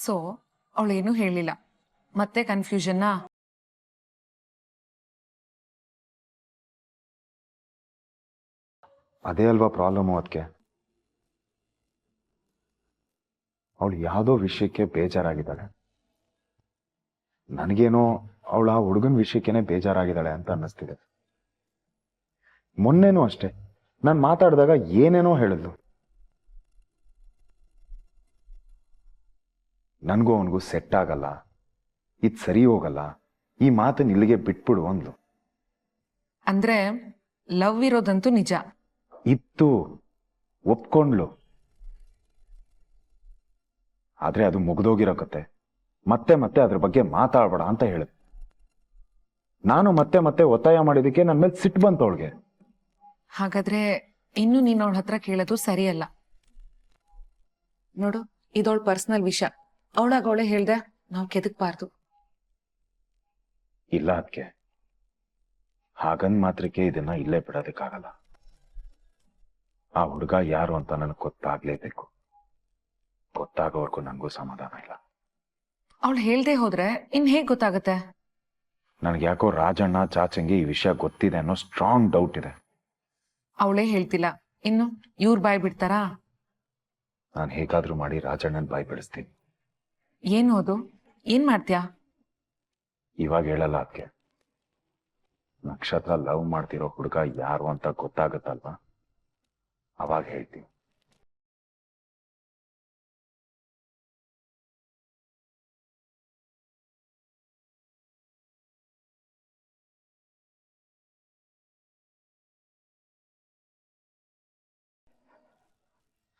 So ಅವಳೇನೂ ಹೇಳಿಲ್ಲ. ಮತ್ತೆ ಕನ್ಫ್ಯೂಷನ್ನಾ? ಅದೇ ಅಲ್ವಾ ಪ್ರಾಬ್ಲಮ್ಮು. ಅದಕ್ಕೆ ಅವಳು ಯಾವುದೋ ವಿಷಯಕ್ಕೆ ಬೇಜಾರಾಗಿದ್ದಾಳೆ. ನನಗೇನೋ ಅವಳು ಆ ಹುಡುಗನ ವಿಷಯಕ್ಕೇನೆ ಬೇಜಾರಾಗಿದ್ದಾಳೆ ಅಂತ ಅನ್ನಿಸ್ತಿದೆ. ಮೊನ್ನೆನೂ ಅಷ್ಟೇ ನಾನು ಮಾತಾಡಿದಾಗ ಏನೇನೋ ಹೇಳಿದ್ಲು. ನನಗೂ ಅವನಿಗೂ ಸೆಟ್ ಆಗಲ್ಲ, ಇದು ಸರಿ ಹೋಗಲ್ಲ, ಈ ಮಾತನ್ನ ಇಲ್ಲಿಗೆ ಬಿಟ್ಬಿಡು ಅಂದ್ಲು. ಅಂದ್ರೆ ಲವ್ ಇರೋದಂತೂ ನಿಜ. ಇತ್ತು, ಒಪ್ಕೊಂಡ್ಲು. ಆದ್ರೆ ಅದು ಮುಗ್ದೋಗಿರೋ ಕತೆ. ಮತ್ತೆ ಮತ್ತೆ ಅದ್ರ ಬಗ್ಗೆ ಮಾತಾಡ್ಬೇಡ ಅಂತ ಹೇಳಿದೆ. ನಾನು ಮತ್ತೆ ಮತ್ತೆ ಒತ್ತಾಯ ಮಾಡಿದಕ್ಕೆ ನನ್ನ ಮೇಲೆ ಸಿಟ್ಟು ಬಂತು ಅವಳಿಗೆ. ಹಾಗಾದ್ರೆ ಇನ್ನು ನೀನ್ ಅವಳ ಹತ್ರ ಕೇಳೋದು ಸರಿಯಲ್ಲ. ನೋಡು, ಇದವಳ ಪರ್ಸನಲ್ ವಿಷಯ. ಅವಳಾಗ ಹೇಳ್ದೆ ನಾವು ಕೆದಕ್ಬಾರ್ದು. ಇಲ್ಲ ಅದಕ್ಕೆ ಹಾಗಂದ್ ಮಾತ್ರಕ್ಕೆ ಇದನ್ನ ಇಲ್ಲೇ ಬಿಡೋದಕ್ಕಾಗಲ್ಲ. ಆ ಹುಡುಗ ಯಾರು ಅಂತ ನನಗೆ ಗೊತ್ತಾಗ್ಲೇಬೇಕು. ಗೊತ್ತಾಗೋವರೆಗೂ ನನಗೂ ಸಮಾಧಾನ ಇಲ್ಲ. ಅವಳು ಹೇಳ್ದೆ ಹೋದ್ರೆ ಇನ್ ಹೇಗ್ ಗೊತ್ತಾಗತ್ತೆ? ನನಗೆ ಯಾಕೋ ರಾಜಣ್ಣ ಚಾಚಂಗೆ ಈ ವಿಷಯ ಗೊತ್ತಿದೆ ಅನ್ನೋ ಸ್ಟ್ರಾಂಗ್ ಡೌಟ್ ಇದೆ. ಅವಳೇ ಹೇಳ್ತಿಲ್ಲ, ಇನ್ನು ಇವ್ರು ಬಾಯ್ ಬಿಡ್ತಾರಾ? ನಾನು ಹೇಗಾದ್ರೂ ಮಾಡಿ ರಾಜಣ್ಣನ ಬಾಯಿ ಬಿಡಿಸ್ತೀನಿ. ಏನು ಅದು? ಏನ್ ಮಾಡ್ತೀಯಾ? ಇವಾಗ ಹೇಳಲ್ಲ ಅದಕ್ಕೆ. ನಕ್ಷತ್ರ ಲವ್ ಮಾಡ್ತಿರೋ ಹುಡುಗ ಯಾರು ಅಂತ ಗೊತ್ತಾಗತ್ತಲ್ವಾ, ಅವಾಗ ಹೇಳ್ತೀನಿ.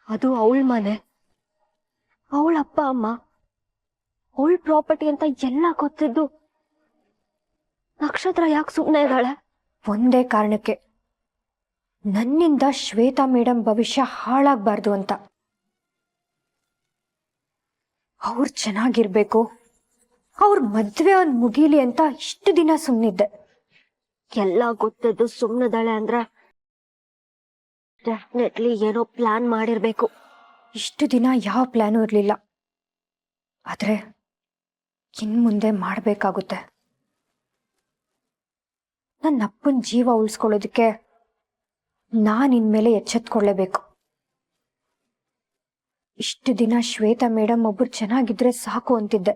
ಅದು ಅವಳ ಮನೆ, ಅವಳ ಅಪ್ಪ ಅಮ್ಮ, ಅವಳ ಪ್ರಾಪರ್ಟಿ ಅಂತ ಎಲ್ಲ ಗೊತ್ತಿದ್ದು ನಕ್ಷತ್ರ ಯಾಕೆ ಸುಮ್ಮನೆ ಇದ್ದಾಳೆ? ಒಂದೇ ಕಾರಣಕ್ಕೆ, ನನ್ನಿಂದ ಶ್ವೇತಾ ಮೇಡಮ್ ಭವಿಷ್ಯ ಹಾಳಾಗಬಾರ್ದು ಅಂತ. ಅವ್ರು ಚೆನ್ನಾಗಿರ್ಬೇಕು, ಅವ್ರ ಮದ್ವೆ ಒಂದ್ ಮುಗೀಲಿ ಅಂತ ಇಷ್ಟು ದಿನ ಸುಮ್ಮನಿದ್ದೆ. ಎಲ್ಲ ಗೊತ್ತಿದ್ದು ಸುಮ್ಮನಿದ್ದಾಳೆ ಅಂದ್ರೆ ಡೆಫಿನೆಟ್ಲಿ ಏನೋ ಪ್ಲಾನ್ ಮಾಡಿರ್ಬೇಕು. ಇಷ್ಟು ದಿನ ಯಾವ ಪ್ಲಾನು ಇರಲಿಲ್ಲ, ಆದ್ರೆ ಇನ್ಮುಂದೆ ಮಾಡಬೇಕಾಗುತ್ತೆ. ನನ್ನ ಅಪ್ಪನ ಜೀವ ಉಳಿಸ್ಕೊಳ್ಳೋದಕ್ಕೆ ನಾನು ಇನ್ಮೇಲೆ ಎಚ್ಚೆತ್ಕೊಳ್ಳೇಬೇಕು. ಇಷ್ಟು ದಿನ ಶ್ವೇತಾ ಮೇಡಮ್ ಒಬ್ರು ಚೆನ್ನಾಗಿದ್ರೆ ಸಾಕು ಅಂತಿದ್ದೆ.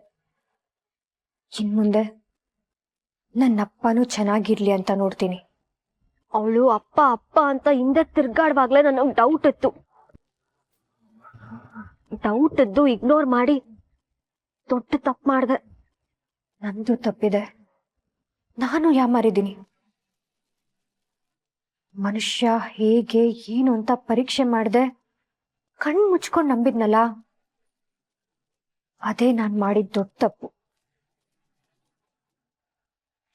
ಇನ್ಮುಂದೆ ನನ್ನ ಅಪ್ಪನೂ ಚೆನ್ನಾಗಿರ್ಲಿ ಅಂತ ನೋಡ್ತೀನಿ. ಅವಳು ಅಪ್ಪ ಅಪ್ಪ ಅಂತ ಹಿಂದೆ ತಿರ್ಗಾಡುವಾಗ್ಲೇ ನನಗೆ ಡೌಟ್ ಇತ್ತು. ಡೌಟ್ ಇದ್ದು ಇಗ್ನೋರ್ ಮಾಡಿ ದೊಡ್ಡ ತಪ್ಪು ಮಾಡಿದೆ. ನಂದು ತಪ್ಪಿದೆ, ನಾನು ಯಾಮಾರಿದ್ದೀನಿ. ಮನುಷ್ಯ ಹೇಗೆ ಏನು ಅಂತ ಪರೀಕ್ಷೆ ಮಾಡಿದೆ ಕಣ್ಣು ಮುಚ್ಕೊಂಡು ನಂಬಿದ್ನಲ್ಲ, ಅದೇ ನಾನು ಮಾಡಿದ ದೊಡ್ಡ ತಪ್ಪು.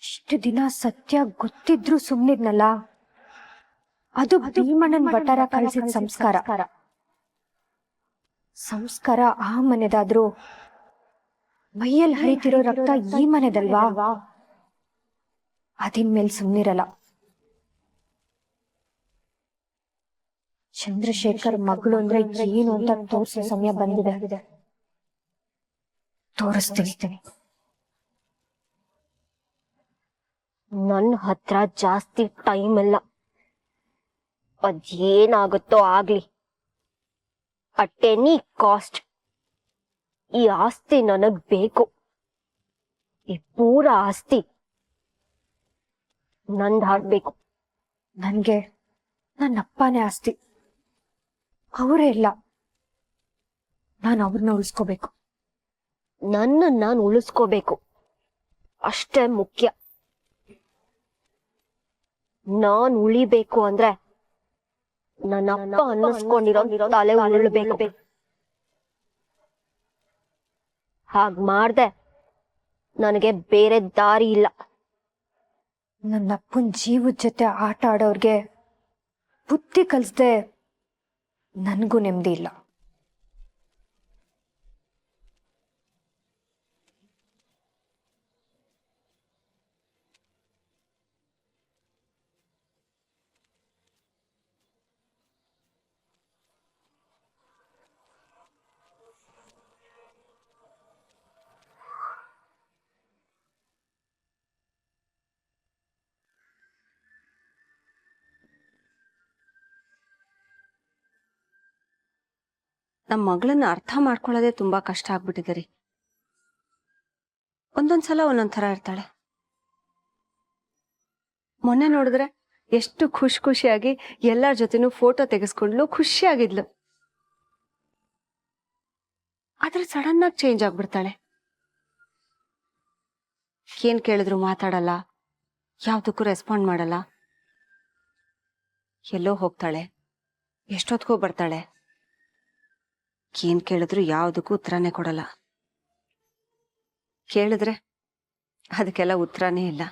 ಇಷ್ಟು ದಿನ ಸತ್ಯ ಗೊತ್ತಿದ್ರು ಸುಮ್ಮನಿದ್ನಲ್ಲ, ಅದು ಭೀಮಣ್ಣನ ವಟಾರ ಕಳಿಸಿದ ಸಂಸ್ಕಾರ. ಸಂಸ್ಕಾರ ಆ ಮನೆದಾದ್ರೂ ಮೈಯಲ್ಲಿ ಹರಿತಿರೋ ರಕ್ತ ಈ ಮನೆದಲ್ವಾ? ಅದಿನ್ಮೇಲೆ ಸುಮ್ಮನಿರಲ್ಲ. ಚಂದ್ರಶೇಖರ್ ಮಗಳು ಅಂದ್ರೆ ಏನು ಅಂತ ತೋರಿಸೋ ಸಮಯ ಬಂದಿದೆ. ತೋರಿಸ್ತೀನಿ. ನನ್ನ ಹತ್ರ ಜಾಸ್ತಿ ಟೈಮ್ ಇಲ್ಲ. ಅದೇನಾಗುತ್ತೋ ಆಗ್ಲಿ, ಅಟ್ ಎನಿ ಕಾಸ್ಟ್ ಈ ಆಸ್ತಿ ನನಗ್ ಬೇಕು. ಈ ಪೂರ ಆಸ್ತಿ ನಂದಾಗ್ಬೇಕು. ನನ್ಗೆ ನನ್ನ ಅಪ್ಪನೇ ಆಸ್ತಿ, ಅವರೇ ಇಲ್ಲ. ನಾನು ಅವ್ರನ್ನ ಉಳಿಸ್ಕೋಬೇಕು. ನಾನು ಉಳಿಸ್ಕೋಬೇಕು, ಅಷ್ಟೇ ಮುಖ್ಯ. ನಾನ್ ಉಳಿಬೇಕು ಅಂದ್ರೆ ನನ್ನ ಅಪ್ಪ ಅನ್ನಿಸ್ಕೊಂಡಿರೋ ತಲೆ ಉರುಳ್ಬೇಕು. ಹಾಗ್ ಮಾಡ್ದೆ ನನಗೆ ಬೇರೆ ದಾರಿ ಇಲ್ಲ. ನನ್ನ ಅಪ್ಪನ ಜೀವದ ಜೊತೆ ಆಟ ಆಡೋರ್ಗೆ ಬುದ್ಧಿ ಕಲಿಸ್ದೆ ನನಗೂ ನೆಮ್ಮದಿ ಇಲ್ಲ. ನಮ್ಮ ಮಗಳನ್ನ ಅರ್ಥ ಮಾಡ್ಕೊಳ್ಳೋದೇ ತುಂಬಾ ಕಷ್ಟ ಆಗ್ಬಿಟ್ಟಿದೆ ರೀ. ಒಂದೊಂದ್ಸಲ ಒಂದೊಂದ್ ಥರ ಇರ್ತಾಳೆ. ಮೊನ್ನೆ ನೋಡಿದ್ರೆ ಎಷ್ಟು ಖುಷಿಯಾಗಿ ಎಲ್ಲರ ಜೊತೆನೂ ಫೋಟೋ ತೆಗೆಸ್ಕೊಂಡ್ಲು, ಖುಷಿಯಾಗಿದ್ಲು. ಆದ್ರೆ ಸಡನ್ ಆಗಿ ಚೇಂಜ್ ಆಗ್ಬಿಡ್ತಾಳೆ. ಏನ್ ಕೇಳಿದ್ರು ಮಾತಾಡಲ್ಲ, ಯಾವ್ದಕ್ಕೂ ರೆಸ್ಪಾಂಡ್ ಮಾಡಲ್ಲ. ಎಲ್ಲೋ ಹೋಗ್ತಾಳೆ, ಎಷ್ಟೊತ್ಕೋ ಬರ್ತಾಳೆ. ಏನ್ ಕೇಳಿದ್ರು ಯಾವ್ದಕ್ಕೂ ಉತ್ತರನೇ ಕೊಡಲ್ಲ. ಕೇಳಿದ್ರೆ ಅದಕ್ಕೆಲ್ಲ ಉತ್ತರನೇ ಇಲ್ಲ.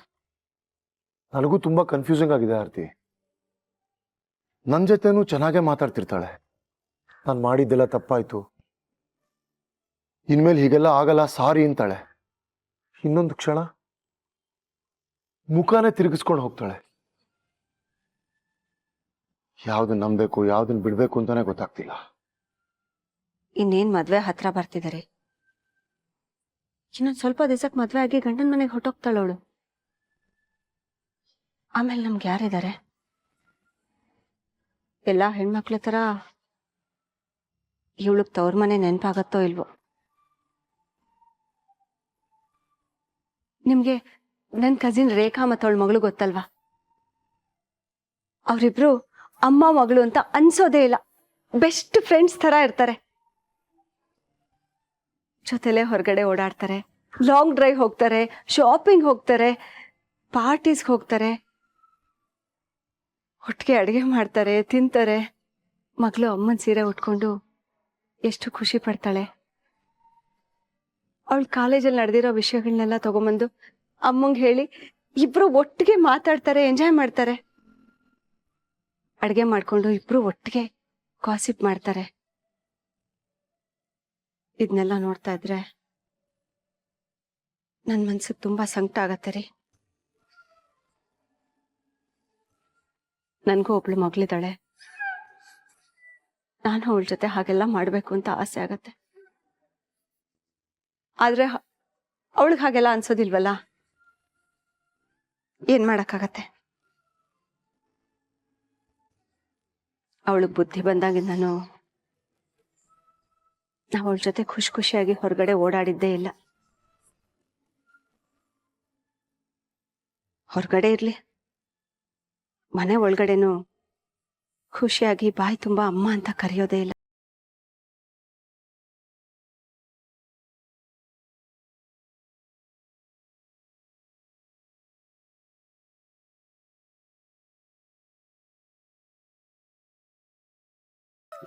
ನನಗೂ ತುಂಬಾ ಕನ್ಫ್ಯೂಸಿಂಗ್ ಆಗಿದೆ ಆರ್ತಿ. ನನ್ನ ಜೊತೆನೂ ಚೆನ್ನಾಗೇ ಮಾತಾಡ್ತಿರ್ತಾಳೆ. ನಾನು ಮಾಡಿದ್ದೆಲ್ಲ ತಪ್ಪಾಯ್ತು, ಇನ್ಮೇಲೆ ಹೀಗೆಲ್ಲ ಆಗಲ್ಲ, ಸಾರಿ ಅಂತಾಳೆ. ಇನ್ನೊಂದು ಕ್ಷಣ ಮುಖಾನೇ ತಿರುಗಿಸ್ಕೊಂಡು ಹೋಗ್ತಾಳೆ. ಯಾವ್ದನ್ನ ನಂಬೇಕು ಯಾವ್ದನ್ನ ಬಿಡ್ಬೇಕು ಅಂತಾನೆ ಗೊತ್ತಾಗ್ತಿಲ್ಲ. ಇನ್ನೇನ್ ಮದ್ವೆ ಹತ್ರ ಬರ್ತಿದಾರೆ. ಇನ್ನೊಂದ್ ಸ್ವಲ್ಪ ದಿವಸಕ್ಕೆ ಮದ್ವೆ ಆಗಿ ಗಂಡನ ಮನೆಗೆ ಹೊಟ್ಟೋಗ್ತಾಳವಳು. ಆಮೇಲೆ ನಮ್ಗೆ ಯಾರಿದ್ದಾರೆ? ಎಲ್ಲಾ ಹೆಣ್ಮಕ್ಳ ತರ ಇವಳಗ್ ತವ್ರ ಮನೆ ನೆನಪಾಗತ್ತೋ ಇಲ್ವೋ. ನಿಮ್ಗೆ ನನ್ ಕಸಿನ್ ರೇಖಾ ಮತ್ತವಳ ಮಗಳು ಗೊತ್ತಲ್ವಾ? ಅವರಿಬ್ರು ಅಮ್ಮ ಮಗಳು ಅಂತ ಅನ್ಸೋದೇ ಇಲ್ಲ. ಬೆಸ್ಟ್ ಫ್ರೆಂಡ್ಸ್ ತರ ಇರ್ತಾರೆ. ಜೊತೆಲೆ ಹೊರಗಡೆ ಓಡಾಡ್ತಾರೆ, ಲಾಂಗ್ ಡ್ರೈವ್ ಹೋಗ್ತಾರೆ, ಶಾಪಿಂಗ್ ಹೋಗ್ತಾರೆ, ಪಾರ್ಟೀಸ್ಗೆ ಹೋಗ್ತಾರೆ, ಒಟ್ಟಿಗೆ ಅಡುಗೆ ಮಾಡ್ತಾರೆ, ತಿಂತಾರೆ. ಮಗಳು ಅಮ್ಮನ ಸೀರೆ ಉಟ್ಕೊಂಡು ಎಷ್ಟು ಖುಷಿ ಪಡ್ತಾಳೆ. ಅವಳು ಕಾಲೇಜಲ್ಲಿ ನಡೆದಿರೋ ವಿಷಯಗಳನ್ನೆಲ್ಲ ತಗೊಂಬಂದು ಅಮ್ಮಂಗೆ ಹೇಳಿ ಇಬ್ರು ಒಟ್ಟಿಗೆ ಮಾತಾಡ್ತಾರೆ, ಎಂಜಾಯ್ ಮಾಡ್ತಾರೆ. ಅಡುಗೆ ಮಾಡ್ಕೊಂಡು ಇಬ್ರು ಒಟ್ಟಿಗೆ ಕಾಸಿಪ್ ಮಾಡ್ತಾರೆ. ಇದನ್ನೆಲ್ಲ ನೋಡ್ತಾ ಇದ್ರೆ ನನ್ನ ಮನ್ಸಿಗೆ ತುಂಬಾ ಸಂಕಟ ಆಗತ್ತೆ ರೀ. ನನ್ಗೂ ಒಬ್ಳು ಮಗಳಿದ್ದಾಳೆ. ನಾನು ಅವಳ ಜೊತೆ ಹಾಗೆಲ್ಲ ಮಾಡ್ಬೇಕು ಅಂತ ಆಸೆ ಆಗತ್ತೆ. ಆದ್ರೆ ಅವಳಿಗೆ ಹಾಗೆಲ್ಲ ಅನ್ಸೋದಿಲ್ವಲ್ಲ. ಏನ್ ಮಾಡಕ್ಕಾಗತ್ತೆ? ಅವಳಿಗೆ ಬುದ್ಧಿ ಬಂದಾಗಿಂದನು ನಾವು ಅವಳ ಜೊತೆ ಖುಷಿಯಾಗಿ ಹೊರಗಡೆ ಓಡಾಡಿದ್ದೇ ಇಲ್ಲ. ಹೊರಗಡೆ ಇರ್ಲಿ, ಮನೆ ಒಳಗಡೆನು ಖುಷಿಯಾಗಿ ಬಾಯಿ ತುಂಬಾ ಅಮ್ಮ ಅಂತ ಕರೆಯೋದೇ ಇಲ್ಲ.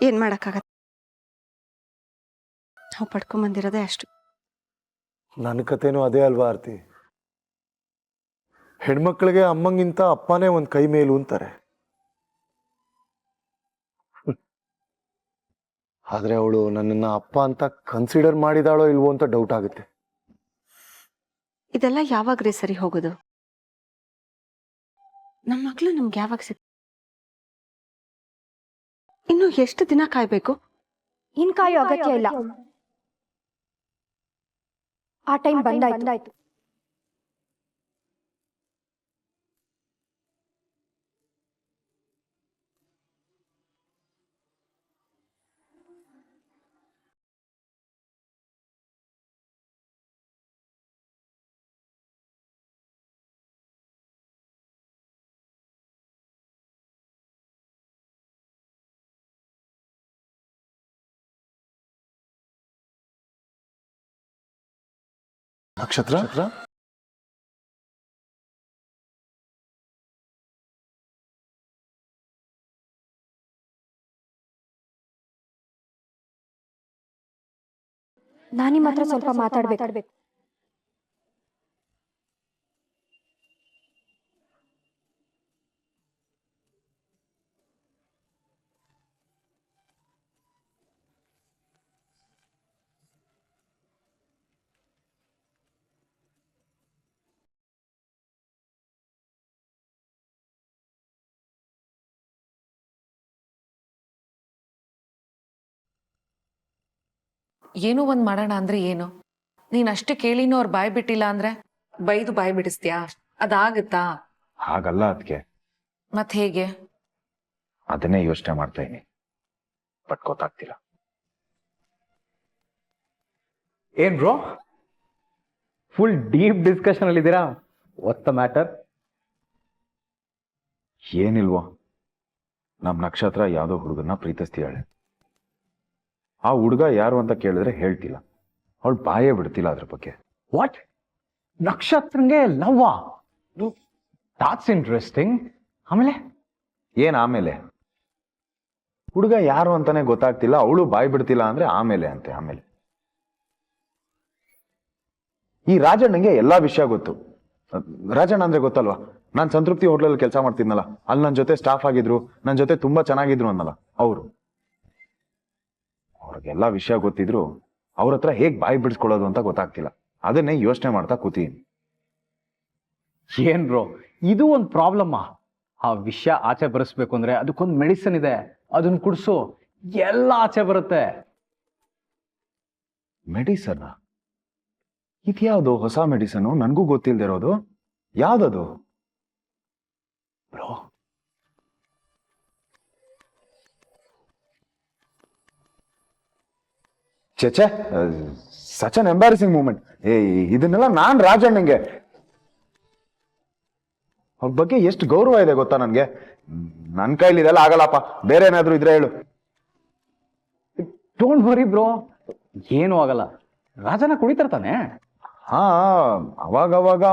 ಏನ್ ಮಾಡಕ್ಕಾಗತ್ತೆ? ನಾವು ಪಡ್ಕೊಂಬಂದಿರೋದೇ ಅಷ್ಟು. ನನ್ನ ಕಥೆನೂ ಅದೇ ಅಲ್ವಾ ಆರ್ತಿ? ಹೆಣ್ಮಕ್ಳಿಗೆ ಅಮ್ಮಂಗಿಂತ ಅಪ್ಪನೇ ಒಂದ್ ಕೈ ಮೇಲು ಅಂತಾರೆ. ಆದ್ರೆ ಅವಳು ನನ್ನನ್ನ ಅಪ್ಪ ಅಂತ ಕನ್ಸಿಡರ್ ಮಾಡಿದಾಳೋ ಇಲ್ವೋ ಅಂತ ಡೌಟ್ ಆಗುತ್ತೆ. ಇದೆಲ್ಲ ಯಾವಾಗ್ರಿ ಸರಿ ಹೋಗೋದು? ನಮ್ಮ ಮಕ್ಳು ನಮ್ಗೆ ಯಾವಾಗ ಸಿಕ್ ಇನ್ನು ಎಷ್ಟು ದಿನ ಕಾಯ್ಬೇಕು? ಇನ್ ಕಾಯೋ ಅಗತ್ಯ ಇಲ್ಲ. ಆ ಟೈಮ್ ಬಂದಾಯ್ತು. ನಕ್ಷತ್ರ ನಾನಿ ಮಾತ್ರ ಸ್ವಲ್ಪ ಮಾತಾಡ್ಬೇಕು. ಏನೋ ಒಂದ್ ಮಾಡೋಣ ಅಂದ್ರೆ ಏನು? ನೀನ್ ಅಷ್ಟು ಕೇಳಿನೂ ಅವ್ರು ಬಾಯ್ ಬಿಟ್ಟಿಲ್ಲ ಅಂದ್ರೆ ಬೈದು ಬಾಯ್ ಬಿಡಿಸ್ತೀಯಾ? ಅದಾಗತ್ತಾ? ಹಾಗಲ್ಲ ಅದಕ್ಕೆ, ಮತ್ ಹೇಗೆ? ಅದನ್ನೇ ಯೋಚನೆ ಮಾಡ್ತಾ ಇದೀನಿ, ಬಟ್ ಗೊತ್ತಾಗ್ತಿಲ್ಲ. ಏನ್ ಬ್ರೋ ಫುಲ್ ಡೀಪ್ ಡಿಸ್ಕಷನ್ ಅಲ್ಲಿ ಇದ್ದೀರಾ? What's the matter? ಏನಿಲ್ವೋ, ನಮ್ ನಕ್ಷತ್ರ ಯಾವ್ದೋ ಹುಡುಗನ್ನ ಪ್ರೀತಿಸ್ತೀಯಾಳೆ. ಆ ಹುಡುಗ ಯಾರು ಅಂತ ಕೇಳಿದ್ರೆ ಹೇಳ್ತಿಲ್ಲ, ಅವಳು ಬಾಯೇ ಬಿಡ್ತಿಲ್ಲ ಅದ್ರ ಬಗ್ಗೆ. ವಾಟ್? ನಕ್ಷತ್ರಂಗೆ ಲವ್ವಾ? That's interesting. ಆಮೇಲೆ ಏನ್ ಆಮೇಲೆ? ಹುಡುಗ ಯಾರು ಅಂತಾನೆ ಗೊತ್ತಾಗ್ತಿಲ್ಲ, ಅವಳು ಬಾಯ್ ಬಿಡ್ತಿಲ್ಲ ಅಂದ್ರೆ ಆಮೇಲೆ ಈ ರಾಜಣ್ಣಂಗೆ ಎಲ್ಲಾ ವಿಷಯ ಗೊತ್ತು. ರಾಜಣ್ಣ ಅಂದ್ರೆ ಗೊತ್ತಲ್ವಾ, ನಾನ್ ಸಂತೃಪ್ತಿ ಹೋಟ್ಲಲ್ಲಿ ಕೆಲಸ ಮಾಡ್ತಿದ್ನಲ್ಲ, ಅಲ್ಲಿ ನನ್ನ ಜೊತೆ ಸ್ಟಾಫ್ ಆಗಿದ್ರು, ನನ್ನ ಜೊತೆ ತುಂಬಾ ಚೆನ್ನಾಗಿದ್ರು ಅನ್ನಲ್ಲ ಅವರು. ಅವ್ರಿಗೆಲ್ಲಾ ವಿಷಯ ಗೊತ್ತಿದ್ರು ಅವ್ರ ಹತ್ರ ಹೇಗ್ ಬಾಯಿ ಬಿಡಿಸ್ಕೊಳ್ಳೋದು ಅಂತ ಗೊತ್ತಾಗ್ತಿಲ್ಲ. ಅದನ್ನೇ ಯೋಚನೆ ಮಾಡ್ತಾ ಕೂತೀನಿ. ಏನ್ ಬ್ರೋ, ಇದು ಒಂದು ಪ್ರಾಬ್ಲಮ್. ಆ ವಿಷಯ ಆಚೆ ಬರಿಸ್ಬೇಕು ಅಂದ್ರೆ ಅದಕ್ಕೊಂದು ಮೆಡಿಸಿನ್ ಇದೆ, ಅದನ್ನ ಕುಡಿಸು, ಎಲ್ಲ ಆಚೆ ಬರುತ್ತೆ. ಮೆಡಿಸನ್? ಇದ್ಯಾವುದು ಹೊಸ ಮೆಡಿಸನ್, ನನ್ಗೂ ಗೊತ್ತಿಲ್ದಿರೋದು? ಯಾವ್ದದು ಬ್ರೋ? ಚೇಚೆ, ಸಚ್ ಅನ್ ಎಂಬ್ಯಾರಸಿಂಗ್ ಮೂಮೆಂಟ್. ಇದನ್ನೆಲ್ಲ ನಾನ್ ರಾಜಣ್ಣಂಗೆ, ಅವ್ರ ಬಗ್ಗೆ ಎಷ್ಟು ಗೌರವ ಇದೆ ಗೊತ್ತಾ ನನ್ಗೆ. ನನ್ ಕೈಲಿ ಇದೆಲ್ಲ ಆಗಲ್ಲಪ್ಪ, ಬೇರೆ ಏನಾದ್ರು ಇದ್ರೆ ಹೇಳು. ಡೋಂಟ್ ವರಿ ಬ್ರೋ, ಏನೂ ಆಗಲ್ಲ. ರಾಜನ ಕುಡಿತಿರ್ತಾನೆ. ಹಾ, ಅವಾಗ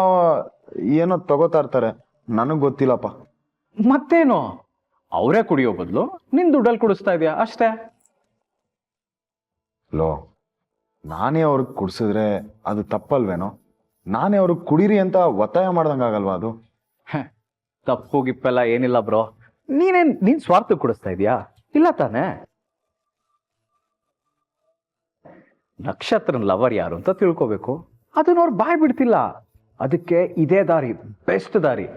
ಏನೋ ತಗೋತಾ ಇರ್ತಾರೆ, ನನಗ್ ಗೊತ್ತಿಲ್ಲಪ್ಪ. ಮತ್ತೇನು, ಅವರೇ ಕುಡಿಯೋ ಬದಲು ನಿನ್ ದುಡ್ಡಲ್ಲಿ ಕುಡಿಸ್ತಾ ಇದೆಯಾ ಅಷ್ಟೇ. ಲೋ, ನಾನೇ ಅವ್ರಿಗೆ ಕುಡ್ಸಿದ್ರೆ ಅದು ತಪ್ಪಲ್ವೇನೋ? ನಾನೇ ಅವ್ರಿಗೆ ಕುಡೀರಿ ಅಂತ ಒತ್ತಾಯ ಮಾಡ್ದಂಗಾಗಲ್ವಾ ಅದು? ತಪ್ಪು ಗಿಪ್ಪೆಲ್ಲ ಏನಿಲ್ಲ ಬ್ರೋ. ನೀನ್ ಸ್ವಾರ್ಥ ಕುಡಿಸ್ತಾ ಇದೀಯಾ? ಇಲ್ಲ ತಾನೆ. ನಕ್ಷತ್ರನ್ ಲವರ್ ಯಾರು ಅಂತ ತಿಳ್ಕೋಬೇಕು, ಅದನ್ನ ಅವ್ರು ಬಾಯ್ ಬಿಡ್ತಿಲ್ಲ. ಅದಕ್ಕೆ ಇದೇ ದಾರಿ, ಬೆಸ್ಟ್ ದಾರಿ.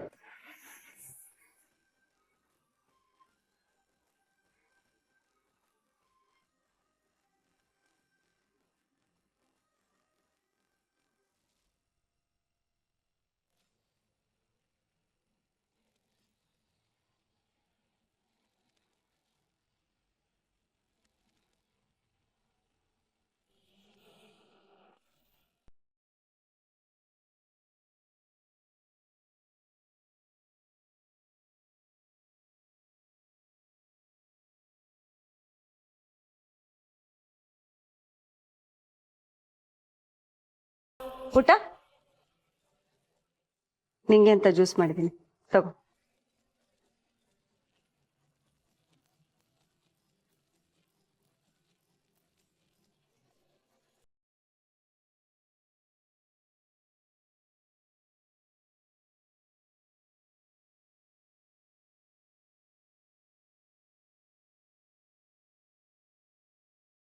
ಊಟ ನಿಂಗೆ ಅಂತ ಜ್ಯೂಸ್ ಮಾಡಿದ್ದೀನಿ, ತಗೋ.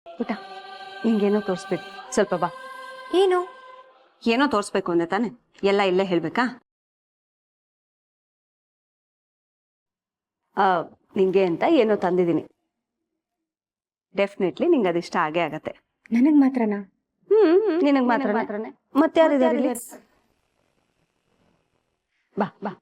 ಊಟ ನಿಂಗೇನೋ ತೋರಿಸ್ಬೇಕು, ಸ್ವಲ್ಪ ಬಾ. ಏನು? ಏನೋ ತೋರಿಸ್ಬೇಕು ಅಂದೆ ತಾನೆ, ಎಲ್ಲ ಇಲ್ಲೇ ಹೇಳ್ಬೇಕಾ? ನಿಂಗೆ ಅಂತ ಏನೋ ತಂದಿದ್ದೀನಿ. ಡೆಫಿನೆಟ್ಲಿ ನಿಂಗೆ ಅದಿಷ್ಟ ಆಗೇ ಆಗತ್ತೆ. ನನಗ್ ಮಾತ್ರನಾ? ನಿನಗ್ ಮಾತ್ರನೇ. ಮತ್ತೆ ಯಾರಿದ್ದಾರೆ ಇಲ್ಲಿ? ಬಾ ಬಾ.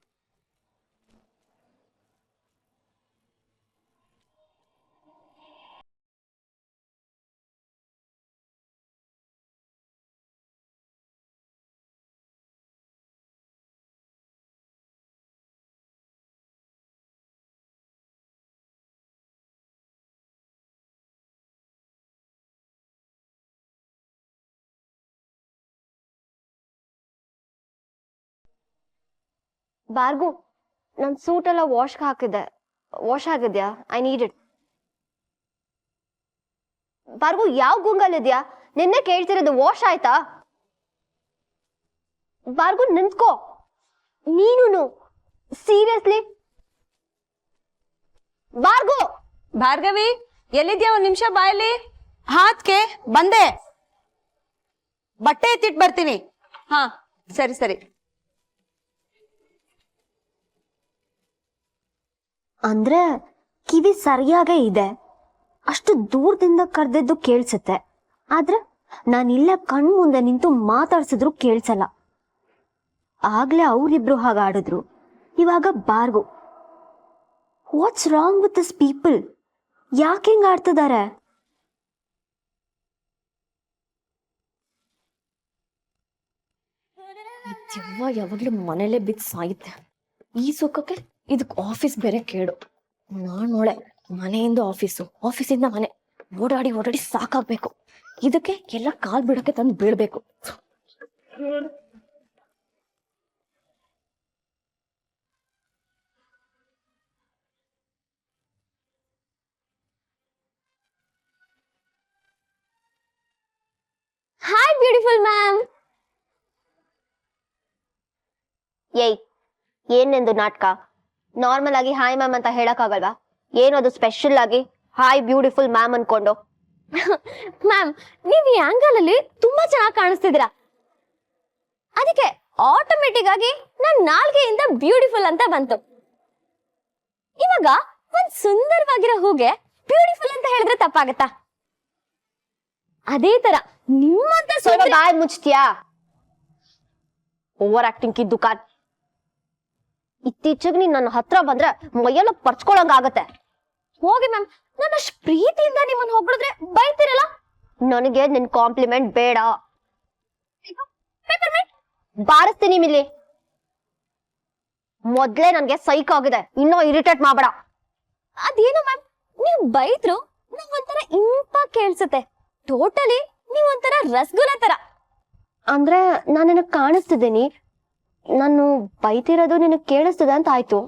ಬಾರ್ಗು, ನನ್ ಸೂಟ್ ಎಲ್ಲ ವಾಶ್ಗೆ ಹಾಕಿದ್ದೆ. ವಾಶ್ ಆಗಿದ್ಯಾ? I need it. ಬಾರ್ಗು, ಯಾವ ಗುಂಗಲ್ಲಿದ್ಯಾ? ನಿನ್ನೆ ಕೇಳ್ತಿರೋದು ವಾಶ್ ಆಯ್ತಾ? ಬಾರ್ಗು ನಿಂತ್ಕೋ. ನೀನು ಸೀರಿಯಸ್ಲಿ ಬಾರ್ಗು. ಭಾರ್ಗವಿ, ಎಲ್ಲಿದ್ಯಾ? ಒಂದ್ ನಿಮಿಷ ಬಾಯಲ್ಲಿ. ಹಾತ್ಕೆ ಬಂದೆ, ಬಟ್ಟೆ ಎತ್ತಿಟ್ ಬರ್ತೀನಿ. ಹಾ ಸರಿ ಸರಿ. ಅಂದ್ರೆ ಕಿವಿ ಸರಿಯಾಗೇ ಇದೆ, ಅಷ್ಟು ದೂರದಿಂದ ಕರೆದಿದ್ದು ಕೇಳಿಸುತ್ತೆ. ಆದ್ರೆ ನಾನಿಲ್ಲ ಕಣ್ ಮುಂದೆ ನಿಂತು ಮಾತಾಡ್ಸಿದ್ರು ಕೇಳಿಸಲ್ಲ. ಆಗ್ಲೇ ಅವರಿಬ್ರು ಹಾಗಾಡಿದ್ರು, ಇವಾಗ ಬಾರ್ಗು. What's wrong with this people? ಯಾಕೆ ಹಿಂಗ ಆಡ್ತಿದ್ದಾರೆ? ದೆವ್ವ ಯಾವಾಗ್ಲೂ ಮನೇಲೆ ಬಿದ್ದು ಸಾಯುತ್ತೆ. ಈ ಸುಖಕ್ಕೆ ಇದಕ್ ಆಫೀಸ್ ಬೇರೆ ಕೇಡು. ನಾನೋಳೆ ಮನೆಯಿಂದ ಆಫೀಸು, ಆಫೀಸಿಂದ ಮನೆ ಓಡಾಡಿ ಓಡಾಡಿ ಸಾಕಾಗ್ಬೇಕು. ಇದಕ್ಕೆ ಎಲ್ಲ ಕಾಲ್ ಬಿಡಕ್ಕೆ ತಂದು ಬೀಳ್ಬೇಕು. Hi beautiful ma'am. ಏಯ್, ಏನೆಂದು ನಾಟಕ? ನಾರ್ಮಲ್ ಆಗಿ ಹಾಯ್ ಮ್ಯಾಮ್ ಅಂತ ಹೇಳಕ್ಕಾಗಲ್ವಾ? ಏನದು ಸ್ಪೆಷಲ್ ಆಗಿ ಹಾಯ್ ಬ್ಯೂಟಿಫುಲ್ ಮ್ಯಾಮ್ ಅನ್ಕೊಂಡು? ಮ್ಯಾಮ್, ನೀವ್ ಈ ಆಂಗಲ್ ಅಲ್ಲಿ ತುಂಬಾ ಚೆನ್ನಾಗಿ ಕಾಣಿಸ್ತಿದ್ದೀರಾ. ಅದಕ್ಕೆ ಆಟೋಮೆಟಿಕ್ ಆಗಿ ನನ್ ನಾಲ್ಗೆಯಿಂದ ಬ್ಯೂಟಿಫುಲ್ ಅಂತ ಬಂತು. ಇವಾಗ ಒಂದ್ ಸುಂದರವಾಗಿರೋ ಹೂಗೆ ಬ್ಯೂಟಿಫುಲ್ ಅಂತ ಹೇಳಿದ್ರೆ ತಪ್ಪಾಗತ್ತಾ? ಅದೇ ತರ ನಿಮ್ಮಂತ ಸ್ವಲ್ಪ ಬಾಯ್ ಮುಚ್ತೀಯಾ? ಓವರ್ ಆಕ್ಟಿಂಗ್ ಕಿ ದುಕಾನ್. ಇತ್ತೀಚೆಗೆ ನೀನ್ ನನ್ನ ಹತ್ರ ಬಂದ್ರೆ ಮೈಯೆಲ್ಲ ಪರ್ಚ್ಕೊಳಂಗ ಆಗತ್ತೆ. ಹೋಗಿ ಮ್ಯಾಮ್, ನಾನು ಅಷ್ಟು ಪ್ರೀತಿಯಿಂದ ನಿಮ್ಮನ್ನ ಹೊಗಳಿದ್ರೆ ಬೈತಿರಲ್ಲ. ನನಗೆ ನಿನ್ ಕಾಂಪ್ಲಿಮೆಂಟ್ ಬೇಡ. ಬಾರಿಸ್ತೀನಿ ಇಲ್ಲಿ. ಮೊದ್ಲೇ ನನ್ಗೆ ಸೈಕ್ ಆಗಿದೆ, ಇನ್ನೂ ಇರಿಟೇಟ್ ಮಾಡ್ಬೇಡ. ಅದೇನು ಮ್ಯಾಮ್, ನೀವು ಬೈದ್ರು ನಂಗೊಂಥರ ಇಂಪಾಗಿ ಕೇಳಿಸುತ್ತೆ. ಟೋಟಲಿ ನೀವ್ ಒಂಥರ ರಸಗುಲ್ಲ ತರ. ಅಂದ್ರೆ ನಾನು ನಿನಗ್ ಕಾಣಿಸ್ತಿದ್ದೀನಿ, ನಾನು ಬೈತಿರೋದು ನಿನಗ್ ಕೇಳಿಸ್ತದೆ ಅಂತ ಆಯ್ತು.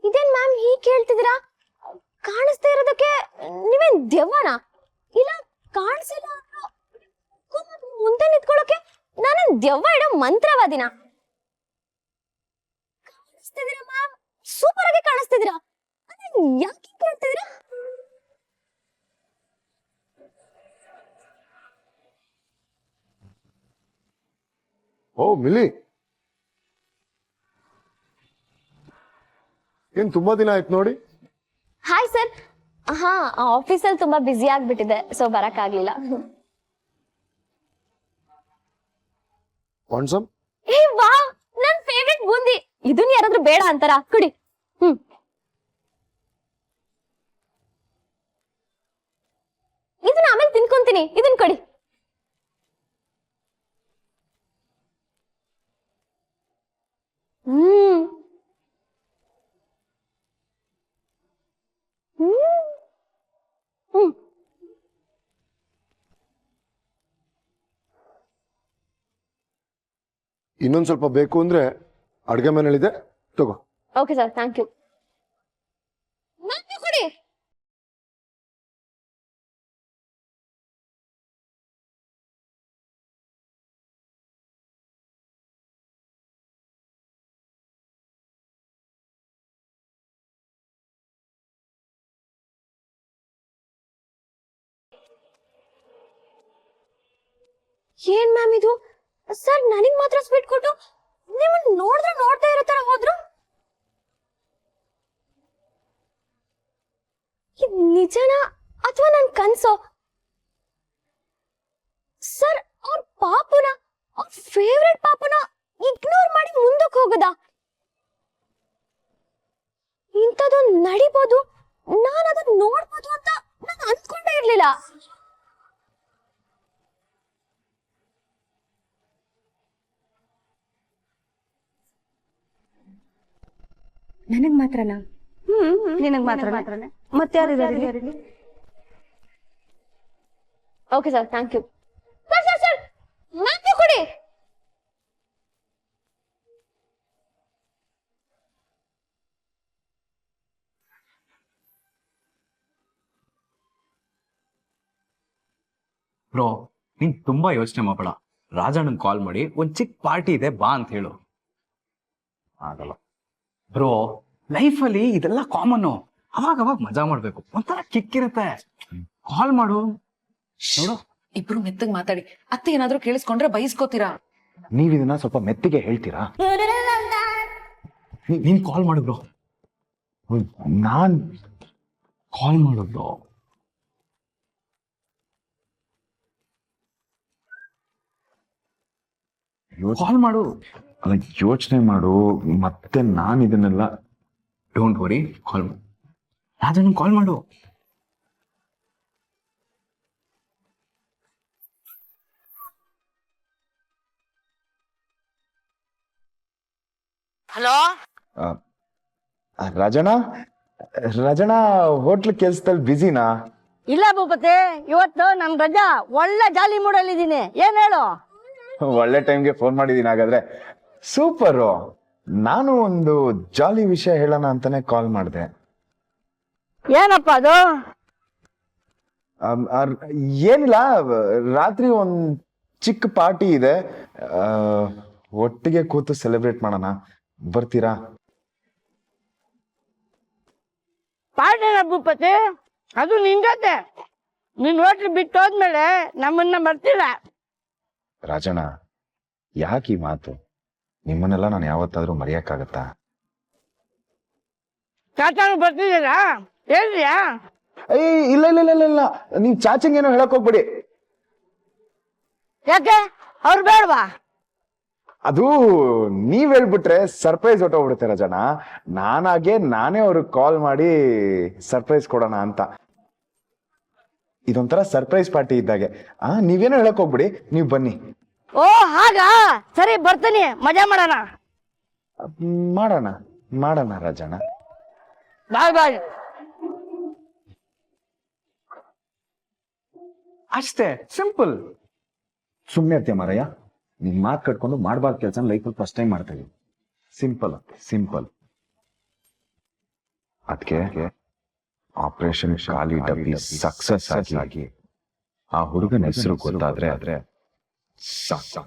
ಇದೇನ್ ಮ್ಯಾಮ್ ಹೀಗ್ ಕೇಳ್ತಿದ್ದೀರಾ? ಕಾಣಿಸ್ತಾ ಇರೋದಕ್ಕೆ ನೀವೇನ್ ದೆವ್ವನ? ಇಲ್ಲ ಕಾಣಿಸಿಲ್ಲ ಮುಂದೆ ನಿಂತ್ಕೊಳ್ಳೋಕೆ ನಾನೇನ್ ದೆವ್ವ ಇಡೋ ಮಂತ್ರವಾದಿನ? ಕಾಣಿಸ್ತಿದ್ದೀರಾ ಮ್ಯಾಮ್, ಸೂಪರ್ ಆಗಿ ಕಾಣಿಸ್ತಿದ್ದೀರಾ. ಯಾಕೆ ಕೇಳ್ತಿದ್ದೀರಾ? ಓ ಮಿಲಿ, ಏನ್ ತುಂಬಾ ದಿನ ಆಯ್ತು ನೋಡಿ. Hi sir. ಹಾ, ಆಫೀಸಲ್ಲಿ ತುಂಬಾ ಬ್ಯುಸಿ ಆಗ್ಬಿಟ್ಟಿದೆ, ಸೊ ಬರಕ್ ಆಗ್ಲಿಲ್ಲ. ವಾಂಟ್ಸಮ್? ಏ ವಾ, ನನ್ ಫೇವ್ರೆಟ್ ಬೂಂದಿ. ಇದನ್ನ ಯಾರಾದ್ರೂ ಬೇಡ ಅಂತಾರ? ಕುಡಿ. ಇದನ್ನ ಆಮೇಲೆ ತಿನ್ಕೊಂತೀನಿ, ಇದನ್ ಕೊಡಿ. ಹ್ಮ್ ಹ್ಮ್ ಇನ್ನೊಂದ್ ಸ್ವಲ್ಪ ಬೇಕು ಅಂದ್ರೆ ಅಡ್ಗೆ ಮನೇಲಿದೆ, ತಗೋ. Okay sir, thank you. ಕೊಡಿ. ಏನ್ ಮ್ಯಾಮ್ ಇದು? ಸರ್ ನನಗ್ ಮಾತ್ರ ಸ್ವೀಟ್ ಕೊಟ್ಟು ನಿಮ್ಮನ್ನ ನೋಡಿದ್ರೆ ನೋಡ್ತಾ ಇರೋ ತರ ಹೋದ್ರು. ಇದ್ ನಿಜನಾ ಅಥವಾ ನನ್ ಕನ್ಸೋ? ಸರ್ ಅವ್ರ ಪಾಪುನ, ಅವ್ರ ಫೇವ್ರೆಟ್ ಪಾಪುನ ಇಗ್ನೋರ್ ಮಾಡಿ ಮುಂದಕ್ಕೆ ಹೋಗದ? ಇಂಥದೊಂದು ನಡಿಬೋದು, ನಾನು ಅದನ್ನ ನೋಡ್ಬೋದು ಅಂತ ನಾನು ಅನ್ಕೊಂಡೇ ಇರ್ಲಿಲ್ಲ. ನನಗ್ ಮಾತ್ರನಾ? ನಿನಗ್ ಮಾತ್ರನೇ? ಮತ್ತೆ ಯಾರಿದ್ದಾರೆ? Okay sir, thank you. Sir sir sir, Matthew ಕೊಡಿ. ಬ್ರೋ, ನೀನ್ ತುಂಬಾ ಯೋಚನೆ ಮಾಡಬೇಡ. ರಾಜಣ್ಣನ್ ಕಾಲ್ ಮಾಡಿ ಒಂದ್ ಚಿಕ್ಕ ಪಾರ್ಟಿ ಇದೆ ಬಾ ಅಂತ ಹೇಳು. ಆಗಲ್ಲ ಬ್ರೋ, ಲೈಫಲ್ಲಿ ಇದೆಲ್ಲ ಕಾಮನ್. ಅವಾಗ ಅವಾಗ ಮಜಾ ಮಾಡ್ಬೇಕು, ಒಂಥರ ಕಿಕ್ಕಿರುತ್ತೆ. ಕಾಲ್ ಮಾಡು ನೋಡು. ಇಬ್ರು ಮೆತ್ತಗ್ ಮಾತಾಡಿ, ಅತ್ತೆ ಏನಾದ್ರೂ ಕೇಳಿಸ್ಕೊಂಡ್ರೆ ಬೈಸ್ಕೋತೀರಾ. ನೀವ್ ಇದನ್ನ ಸ್ವಲ್ಪ ಮೆತ್ತಿಗೆ ಹೇಳ್ತೀರಾ? ನೀನ್ ಕಾಲ್ ಮಾಡು ಬ್ರೋ. ನಾನ್ ಕಾಲ್ ಮಾಡು ಬ್ರೋ. ಕಾಲ್ ಮಾಡು. ಅಲ್ಲ, ಯೋಚನೆ ಮಾಡು. ಮತ್ತೆ ನಾನು ಇದನ್ನೆಲ್ಲ ಡೋಂಟ್ ವರಿ, ಕಾಲ್ ಮಾಡು. ರಾಜಣ್ಣನ್ ಕಾಲ್ ಮಾಡು. ಹಲೋ ರಾಜಣ್ಣ ರಾಜಣ್ಣ ಹೋಟ್ಲ್ ಕೆಲ್ಸದಲ್ಲಿ ಬ್ಯುಸಿನಾ? ಇಲ್ಲ ಭೂಪತಿ, ಇವತ್ತು ನಮ್ ರಜಾ, ಒಳ್ಳೆ ಜಾಲಿ ಮೂಡಲ್ಲಿದ್ದೀನಿ. ಏನ್ ಹೇಳು? ಒಳ್ಳೆ ಟೈಮ್ಗೆ ಫೋನ್ ಮಾಡಿದೀನಿ. ಹಾಗಾದ್ರೆ ಸೂಪರು. ನಾನು ಒಂದು ಜಾಲಿ ವಿಷಯ ಹೇಳೋಣ ಅಂತಾನೆ ಕಾಲ್ ಮಾಡಿದೆ. ಏನಪ್ಪ ಅದು? ಏನಿಲ್ಲ, ರಾತ್ರಿ ಒಂದ್ ಚಿಕ್ಕ ಪಾರ್ಟಿ ಇದೆ, ಒಟ್ಟಿಗೆ ಕೂತು ಸೆಲೆಬ್ರೇಟ್ ಮಾಡೋಣ, ಬರ್ತೀರಾ? ಪಾರ್ಟಿನ ಭೂಪತಿ, ಅದು ನಿನ್ ಜೊತೆ. ನಿನ್ ಹೋಟ್ಲ್ ಬಿಟ್ಟು ಹೋದ್ಮೇಲೆ ನಮ್ಮನ್ನ ಬರ್ತಿಲ್ಲ. ರಾಜಣ್ಣ, ಯಾಕೆ ಈ ಮಾತು? ನಿಮ್ಮನ್ನೆಲ್ಲ ನಾನು ಯಾವತ್ತಾದ್ರೂ ಮರೆಯಕ್ಕಾಗತ್ತಾ? ಚಾಚಾನು ಬರ್ತಿದ್ದೀರಾ? ಹೇಳ್ರಿಯಾ? ಇಲ್ಲ ಇಲ್ಲ ಇಲ್ಲ ಇಲ್ಲ ಇಲ್ಲ, ನೀವ್ ಚಾಚಿಂಗ್ ಏನೋ ಹೇಳಕ್ ಹೋಗ್ಬೇಡಿ. ಯಾಕೆ? ಅವ್ರು ಬೇಡವಾ? ಅದು ನೀವ್ ಹೇಳ್ಬಿಟ್ರೆ ಸರ್ಪ್ರೈಸ್ ಹೊಟ್ಟೋಗ್ಬಿಡುತ್ತೆ ರಾಜಣ್ಣ. ನಾನೇ ಅವ್ರಿಗೆ ಕಾಲ್ ಮಾಡಿ ಸರ್ಪ್ರೈಸ್ ಕೊಡೋಣ ಅಂತ. ಇದೊಂಥರ ಸರ್ಪ್ರೈಸ್ ಪಾರ್ಟಿ ಇದ್ದಾಗೆ. ನೀವೇನೋ ಹೇಳಕ್ ಹೋಗ್ಬಿಡಿ, ನೀವ್ ಬನ್ನಿ. ಓ ಹಾಗಾ? ಸರಿ ಬರ್ತೀನಿ, ಮಜಾ ಮಾಡೋಣ. ಮಾಡೋಣ ಮಾಡೋಣ ರಾಜಣ್ಣ. ಬಾಯ್ ಬಾಯ್. ಅಷ್ಟೇ, ಸಿಂಪಲ್. ಸುಮ್ಮನೆ ಇರ್ತೀಯ ಮಾರಯ್ಯ, ನಿನ್ ಮಾತು ಕಟ್ಕೊಂಡು ಮಾಡಬಾರ್ದು ಕೆಲಸ ಲೈಫಲ್ಲಿ ಫಸ್ಟ್ ಟೈಮ್ ಮಾಡ್ತಾ ಇದೀವಿ. Simple simple. ಅದಕ್ಕೆ ಆಪರೇಷನ್ ಶಾಲಿ ಡಬ್ಬಿ ಸಕ್ಸಸ್ ಆಗಿ ಆ ಹುಡುಗನ ಹೆಸರು ಗೊತ್ತಾದ್ರೆ ಸಾಕು.